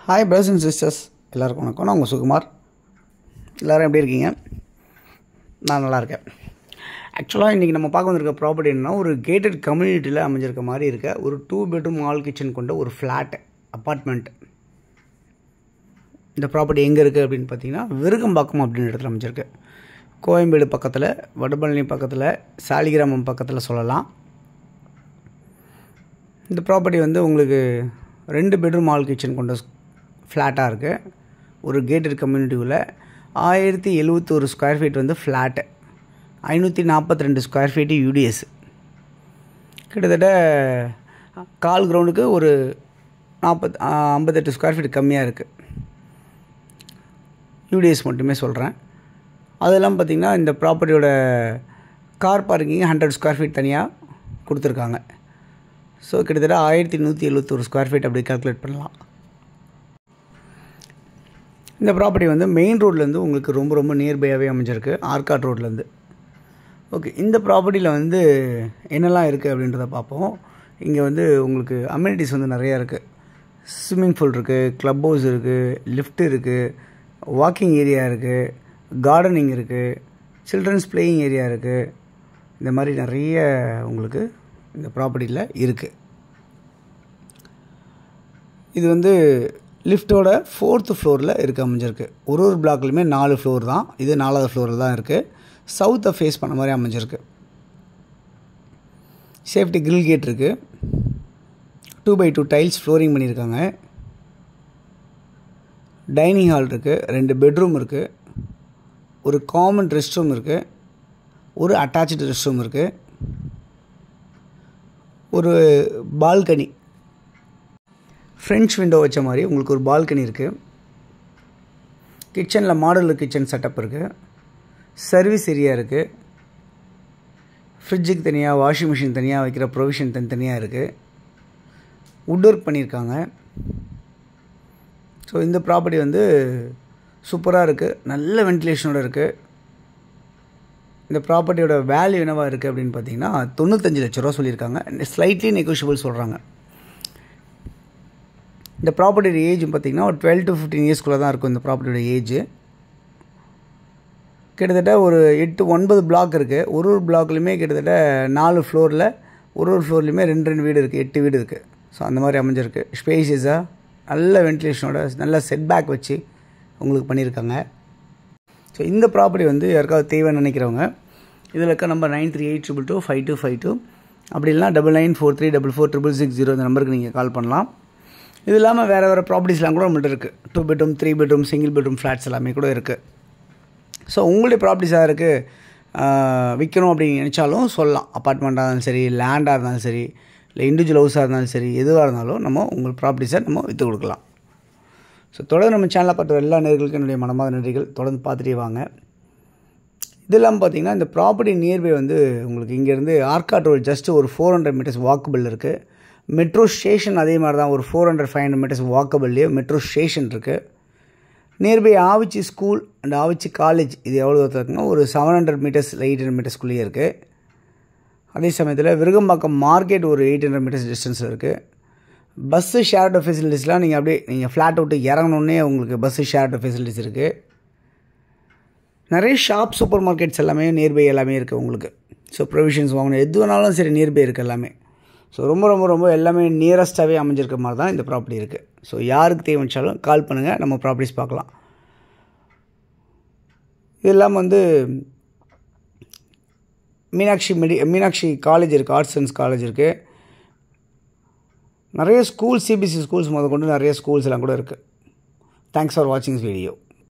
Hi brothers and sisters, எல்லாருக்கும் வணக்கம். நான் உங்கள் சுகுமார். எல்லோரும் எப்படி இருக்கீங்க? நான் நல்லா இருக்கேன். ஆக்சுவலாக இன்றைக்கி நம்ம பார்க்க வந்திருக்க ப்ராப்பர்ட்டி என்னன்னா, ஒரு கேட்டட் கம்யூனிட்டியில் அமைஞ்சிருக்க மாதிரி இருக்க ஒரு 2 bedroom ஆல் கிச்சன் கொண்ட ஒரு ஃப்ளாட் அப்பார்ட்மெண்ட். இந்த ப்ராப்பர்ட்டி எங்கே இருக்குது அப்படின்னு பார்த்தீங்கன்னா, விருகம்பாக்கம் அப்படின்ற இடத்துல அமைஞ்சிருக்கு. கோயம்பேடு பக்கத்தில், வடபழனி பக்கத்தில், சாலிகிராமம் பக்கத்தில் சொல்லலாம். இந்த ப்ராப்பர்ட்டி வந்து உங்களுக்கு 2 bedroom ஆல் கிச்சன் கொண்ட ஃப்ளாட்டாக இருக்குது. ஒரு கேட்டட் கம்யூனிட்டியில் 1071 ஸ்கொயர் ஃபீட் வந்து ஃப்ளாட்டு, 542 ஸ்கொயர் ஃபீட்டு யூடிஎஸ். கிட்டத்தட்ட கால் கிரவுண்டுக்கு ஒரு 58 ஸ்கொயர் ஃபீட் கம்மியாக இருக்குது. யூடிஎஸ் மட்டுமே சொல்கிறேன். அதெல்லாம் பார்த்திங்கன்னா இந்த ப்ராப்பர்ட்டியோட கார் பார்க்கிங் 100 ஸ்கொயர் ஃபீட் தனியாக கொடுத்துருக்காங்க. ஸோ கிட்டத்தட்ட 1171 ஸ்கொயர் ஃபீட் அப்படி கால்குலேட் பண்ணலாம். இந்த ப்ராப்பர்ட்டி வந்து மெயின் ரோட்லேருந்து உங்களுக்கு ரொம்ப நியர்பையாகவே அமைஞ்சிருக்கு, ஆர்காட் ரோட்லேருந்து. ஓகே, இந்த ப்ராப்பர்ட்டியில் வந்து என்னெல்லாம் இருக்குது அப்படின்றத பார்ப்போம். இங்கே வந்து உங்களுக்கு அம்யூனிட்டிஸ் வந்து நிறையா இருக்குது. ஸ்விம்மிங் பூல் இருக்குது, க்ளப் ஹவுஸ் இருக்குது, லிஃப்ட் இருக்குது, வாக்கிங் ஏரியா இருக்குது, கார்டனிங் இருக்குது, சில்ட்ரன்ஸ் பிளேயிங் ஏரியா இருக்குது. இந்த மாதிரி நிறைய உங்களுக்கு இந்த ப்ராப்பர்ட்டியில் இருக்குது. இது வந்து லிஃப்ட்டோட 4th ஃப்ளோரில் அமைஞ்சிருக்கு. ஒரு பிளாக்லையுமே 4 ஃப்ளோர் தான். இது 4வது ஃப்ளோரில் தான் இருக்குது. சவுத்தை ஃபேஸ் பண்ண மாதிரி அமைஞ்சிருக்கு. சேஃப்டி கிரில் கேட் இருக்குது. 2x2 டைல்ஸ் ஃப்ளோரிங் பண்ணியிருக்காங்க. டைனிங் ஹால் இருக்குது, 2 பெட்ரூம் இருக்குது, ஒரு காமன் ரெஸ்ட் ரூம் இருக்குது, ஒரு அட்டாச்சு ரெஸ்ட் ரூம் இருக்குது, ஒரு பால்கனி, ஃப்ரெஞ்ச் விண்டோ வச்ச மாதிரி உங்களுக்கு ஒரு பால்கனி இருக்குது. கிச்சனில் மாடுலர் கிச்சன் செட்டப் இருக்குது. சர்வீஸ் ஏரியா இருக்குது. ஃப்ரிட்ஜுக்கு தனியாக, வாஷிங் மிஷின் தனியாக வைக்கிற ப்ரொவிஷன் தனியாக இருக்குது. வுட் ஒர்க் பண்ணியிருக்காங்க. ஸோ இந்த ப்ராப்பர்ட்டி வந்து சூப்பராக இருக்குது, நல்ல வென்டிலேஷனோடு இருக்குது. இந்த ப்ராப்பர்ட்டியோட வேல்யூ என்னவாக இருக்குது அப்படின்னு பார்த்தீங்கன்னா 95 லட்ச ரூபா சொல்லியிருக்காங்க. ஸ்லைட்லி நெகோஷியபிள் சொல்கிறாங்க. இந்த ப்ராப்பர்ட்டியோட ஏஜ் பார்த்திங்கன்னா ஒரு 12 to 15 இயர்ஸ்க்குள்ளே தான் இருக்கும் இந்த ப்ராப்பர்ட்டியோட ஏஜ். கிட்டத்தட்ட ஒரு 8-9 பிளாக் இருக்குது. ஒரு பிளாக்லையுமே கிட்டத்தட்ட 4 ஃப்ளோரில், ஒரு ஃப்ளோர்லேயுமே 2 வீடு இருக்குது, 8 வீடு இருக்குது. ஸோ அந்த மாதிரி அமைஞ்சிருக்கு. ஸ்பேஷியஸாக நல்ல வென்டிலேஷனோட நல்ல செட்பேக் வச்சு உங்களுக்கு பண்ணியிருக்காங்க. ஸோ இந்த ப்ராப்பர்ட்டி வந்து யாருக்காவது தேவைன்னு நினைக்கிறவங்க இதில் இருக்க நம்பர் 9382225252 அப்படி இல்லைனா 9943446660 இந்த நம்பருக்கு நீங்கள் கால் பண்ணலாம். இது இல்லாமல் வேறு ப்ராப்பர்ட்டிஸ்லாம் கூட நம்மள்ட்ட இருக்குது. 2 bedroom 3 bedroom single bedroom flats எல்லாமே கூட இருக்குது. ஸோ உங்களுடைய ப்ராப்பர்ட்டிஸாக இருக்குது விற்கணும் அப்படின்னு நினச்சாலும் சொல்லலாம். அப்பார்ட்மெண்ட்டாக இருந்தாலும் சரி, லேண்டாக இருந்தாலும் சரி, இல்லை இண்டிவிஜுவல் ஹவுஸாக இருந்தாலும் சரி, எதுவாக இருந்தாலும் நம்ம உங்கள் ப்ராப்பர்ட்டிஸை நம்ம விற்று கொடுக்கலாம். ஸோ தொடர்ந்து நம்ம சேனலில் பார்த்த எல்லா நேர்களுக்கும் என்னுடைய மனமார்ந்த நன்றிகள். தொடர்ந்து பார்த்துட்டே வாங்க. இதெல்லாம் பார்த்திங்கன்னா இந்த ப்ராப்பர்ட்டி நியர்பை வந்து உங்களுக்கு இங்கேருந்து ஆர்காட் ரோடு ஜஸ்ட் ஒரு 400 meters வாக்கபிள் இருக்குது. மெட்ரோ ஸ்டேஷன் அதே மாதிரி தான், ஒரு 400-500 meters வாக்கபிள்லேயே மெட்ரோ ஸ்டேஷன் இருக்குது. Nearby Avichi school and Avichi college இது எவ்வளோ தூரத்தில் இருக்குன்னா ஒரு 700 meters 800 metersக்குள்ளேயே இருக்குது. அதே சமயத்தில் விருகம்பாக்கம் மார்க்கெட் ஒரு 800 meters டிஸ்டன்ஸில் இருக்குது. பஸ்ஸு ஷேர்டு ஃபெசிலிட்டிஸ்லாம் நீங்கள் ஃப்ளாட் விட்டு இறங்கணுன்னே உங்களுக்கு பஸ்ஸு ஷேர்டு ஃபெசிலிட்டிஸ் இருக்குது. நிறைய ஷாப், சூப்பர் மார்க்கெட்ஸ் எல்லாமே நியர்பை எல்லாமே இருக்குது உங்களுக்கு. ஸோ ப்ரொவிஷன்ஸ் வாங்கணும் எது வேணாலும் சரி நியர்பை இருக்குது எல்லாமே. ஸோ ரொம்ப எல்லாமே நியரஸ்ட்டாகவே அமைஞ்சிருக்க மாதிரி தான் இந்த ப்ராப்பர்ட்டி இருக்குது. ஸோ யாருக்கு தேவைச்சாலும் கால் பண்ணுங்கள், நம்ம ப்ராப்பர்ட்டிஸ் பார்க்கலாம். இது இல்லாமல் வந்து மீனாட்சி காலேஜ் இருக்குது, ஆர்ட்ஸ் சயின்ஸ் காலேஜ் இருக்குது. நிறைய ஸ்கூல், சிபிஎஸ்சி ஸ்கூல்ஸ் முதல் கொண்டு நிறைய ஸ்கூல்ஸ் எல்லாம் கூட இருக்குது. தேங்க்ஸ் ஃபார் வாட்சிங் திஸ் வீடியோ.